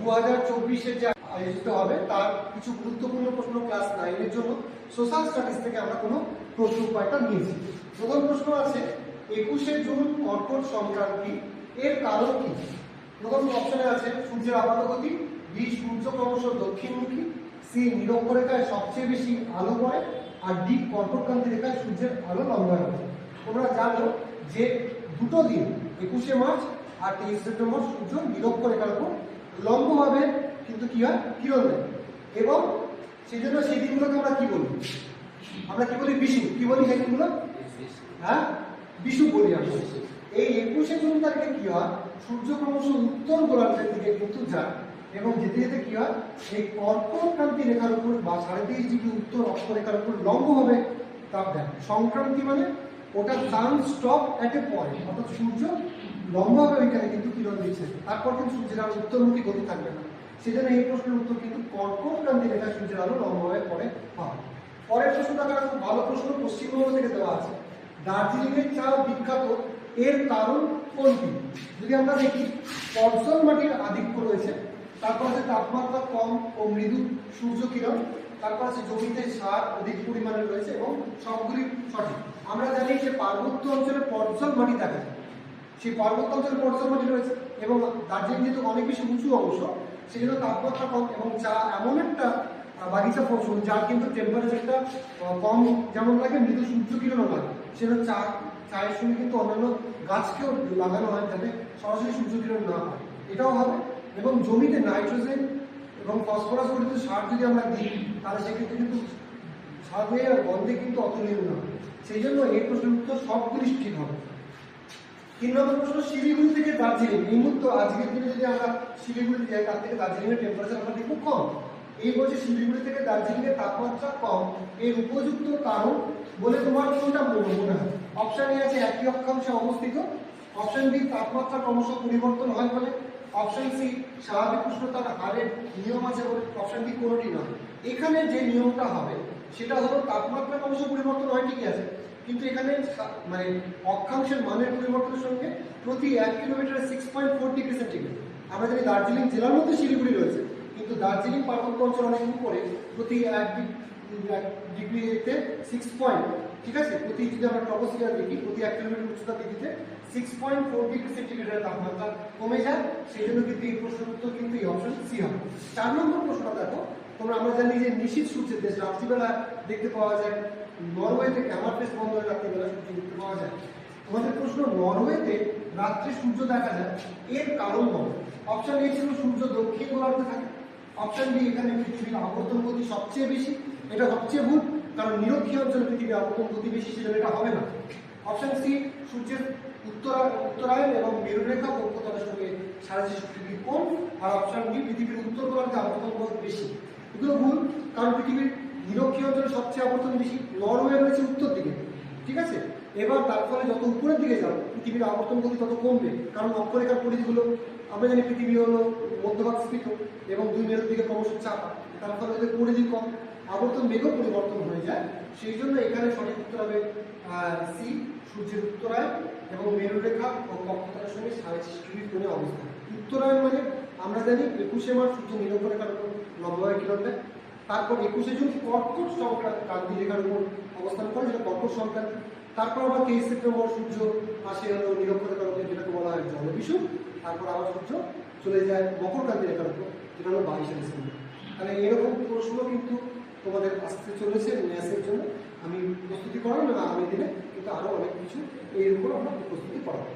2024-এ যে আয়োজিত হবে তার কিছু গুরুত্বপূর্ণ প্রশ্ন ক্লাস 9-এর জন্য সোশ্যাল স্টাডিজ থেকে আমরা কোনো প্রশ্ন উপায়টা নিয়েছি। প্রথম প্রশ্ন আছে 21শে জুন কর্কট সংক্রান্তি এর কারণ কি? প্রথম অপশনে আছে সূর্যের আপাত গতি, বি সূর্য ক্রমশ দক্ষিণমুখী, সি নিরক্ষরেখায় সবচেয়ে বেশি আলো পড়ে, আর ডি কর্কটক্রান্তি রেখায় সূর্যের আলো লম্বায়ন হয়। তোমরা জানো যে দুটো দিন 21শে মার্চ আর 23 সেপ্টেম্বর সূর্য নিরক্ষরেখার উপর লম্বভাবে কিন্তু কি হয় কিরণ দেয়, এবং সেই জন্য সেই দিনগুলোকে আমরা কি বলি? আমরা কি বলি? বিষু। কি বলি সেই দিনগুলো? হ্যাঁ, বিষু বলি আমরা। এই 21শে জুন তারিখে কি হয়, সূর্য ক্রমশ উত্তর গোলার্ধের দিকে কিন্তু যায়, এবং যেতে যেতে কি হয় এই কর্কটক্রান্তি রেখার উপর বা 23.5 উত্তর অক্ষরেখার উপর লম্বভাবে তাপ দেয়। সংক্রান্তি মানে ওটা সান স্টপ অ্যাট এ পয়েন্ট, অর্থাৎ সূর্য লম্বভাবে ওইখানে কিন্তু কিরণ দিচ্ছে, তারপর কিন্তু সূর্যের আলো উত্তরমুখী গতি থাকবে না। সেজন্য এই প্রশ্নের উত্তর কিন্তু কর্কটক্রান্তি রেখায় সূর্যের আলো লম্বভাবে পরে হয়। পরের প্রশ্নটা একটা খুব ভালো প্রশ্ন, পশ্চিমবঙ্গ থেকে দেওয়া আছে। দার্জিলিংয়ের চা বিখ্যাত, এর কারণ কোনটি? যদি আমরা দেখি পর্ষণ মাটির আধিক্য রয়েছে, তারপর আছে তাপমাত্রা কম ও মৃদু সূর্য কিরণ, তারপর আছে জমিতে সার অধিক পরিমাণে রয়েছে, এবং সবগুলি সঠিক। আমরা জানি যে পার্বত্য অঞ্চলে পর্ষণ মাটি দেখা যায়, সেই পার্বত্য অঞ্চলে পর্ষণ মাটি রয়েছে, এবং দার্জিলিং যেহেতু অনেক বেশি উঁচু অংশ, সেই জন্য তাপমাত্রা কম, এবং চা এমন একটা বাগিচা ফসল যার কিন্তু টেম্পারেচারটা কম যেমন লাগে, মৃদু সূর্য কিরণও লাগে। সেজন্য চায়ের সঙ্গে কিন্তু অন্যান্য গাছকেও লাগানো হয় যাতে সরাসরি সূর্য কিরণ না হয়, এটাও হবে। এবং জমিতে নাইট্রোজেন এবং ফসফরাস গঠিত সার যদি আমরা দিই, তাহলে সেক্ষেত্রে কিন্তু স্বাদে আর গন্ধে কিন্তু অতুলনীয় না। সেই জন্য এই প্রশ্নের উত্তর সবগুলি ঠিক হবে। 3 নম্বর প্রশ্ন, শিলিগুড়ি থেকে দার্জিলিং, এই মুহূর্তে আজকের দিনে যদি আমরা শিলিগুড়ি যাই, তার থেকে দার্জিলিংয়ের টেম্পারেচার আমরা দেখবো কম। এই বলছে শিলিগুড়ি থেকে দার্জিলিংয়ের তাপমাত্রা কম, এর উপযুক্ত কারণ বলে তোমার কোনটা মনে হয়? অপশন এ আছে একই অক্ষাংশে অবস্থিত, অপশন বি তাপমাত্রা ক্রমশ পরিবর্তন হয় বলে, অপশন সি স্বাভাবিক উষ্ণতার হারের নিয়ম আছে বলে, অপশন ডি কোনোটি নয়। এখানে যে নিয়মটা হবে সেটা হলো তাপমাত্রা ক্রমশ পরিবর্তন হয় ঠিকই আছে, কিন্তু এখানে মানে অক্ষাংশের মানের পরিবর্তনের সঙ্গে প্রতি 1 কিলোমিটারে 6.4 ডিগ্রি সেন্টিগ্রেড। আমরা জানি দার্জিলিং জেলার মধ্যে শিলিগুড়ি রয়েছে, কিন্তু দার্জিলিং পার্বত্য অঞ্চল অনেক উপরে, প্রতি 1 ডিগ্রিতে 6 পয়েন্ট, ঠিক আছে, প্রতি যদি আমরা ট্রপোস্ফিয়ার দেখি প্রতি 1 কিলোমিটার উচ্চতা দিকে 6.4 ডিগ্রি সেন্টিগ্রেডের তাপমাত্রা কমে যায়। সেই জন্য কিন্তু এই প্রশ্নের উত্তর কিন্তু এই অপশন সি হবে। 4 নম্বর প্রশ্নটা দেখো, তোমরা আমরা জানি যে নিশীথ সূর্যের দেশ রাত্রিবেলা দেখতে পাওয়া যায়, নরওয়েতে হ্যামারফেস্ট বন্দরে রাত্রিবেলা সূর্য দেখতে পাওয়া যায়। তোমাদের প্রশ্ন, নরওয়েতে রাত্রে সূর্য দেখা যায়, এর কারণ বলো। অপশন এ ছিল সূর্য দক্ষিণ গোলার্ধে থাকে, অপশন বি এখানে পৃথিবীর আবর্তন গতি সবচেয়ে বেশি, এটা সবচেয়ে ভুল, কারণ নিরক্ষীয় অঞ্চলে পৃথিবীর আবর্তন গতি বেশি, সেজন্য এটা হবে না। অপশন সি সূর্যের উত্তরায়ণ এবং মেরুরেখা কক্ষপথের সঙ্গে 66 ডিগ্রি কোণ, আর অপশন ডি পৃথিবীর উত্তর গোলার্ধে আবর্তন পথ বেশি। এগুলো ভুল, কারণ পৃথিবীর নিরক্ষীয় অঞ্চলে সবচেয়ে আবর্তন বেশি, নরওয়ে রয়েছে উত্তর দিকে, ঠিক আছে। এবার তার ফলে যত উপরের দিকে যাও পৃথিবীর আবর্তন গতি তত কমবে, কারণ অক্ষরেখার পরিধিগুলো আমরা জানি পৃথিবী হলো মধ্যভাগ স্ফীত এবং 2 মেরুর দিকে ক্রমশ চাপ, তার ফলে ওদের পরিধি কম, আবর্তন বেগও পরিবর্তন হয়ে যায়। সেই জন্য এখানে সঠিক উত্তর হবে সি সূর্যের উত্তরায়ণ এবং মেরুরেখা ও কক্ষপথের সঙ্গে 66 ডিগ্রি কোণে অবস্থান। উত্তরায়ণ মানে আমরা জানি 21শে মার্চ সূর্য নিরক্ষরেখার উপর লম্বভাবে কিরণ দেয়, তারপর 21শে জুন কর্কট সংক্রান্তি রেখার উপর অবস্থান করে, যেটা কর্কট সংক্রান্তি। তারপর আবার 23 সেপ্টেম্বর সূর্য আসে হলো নিরক্ষরেখার উপর, যেটাকে বলা হয় জলবিষু। তারপর আবার সূর্য চলে যায় মকরক্রান্তি রেখার উপর, যেটা হলো 22শে ডিসেম্বর। তাহলে এরকম প্রশ্ন কিন্তু তোমাদের আসতে চলেছে ম্যাথের জন্য। আমি প্রস্তুতি করাবো না আগামী দিনে, কিন্তু আরও অনেক কিছু এর উপর আমরা প্রস্তুতি করাবো।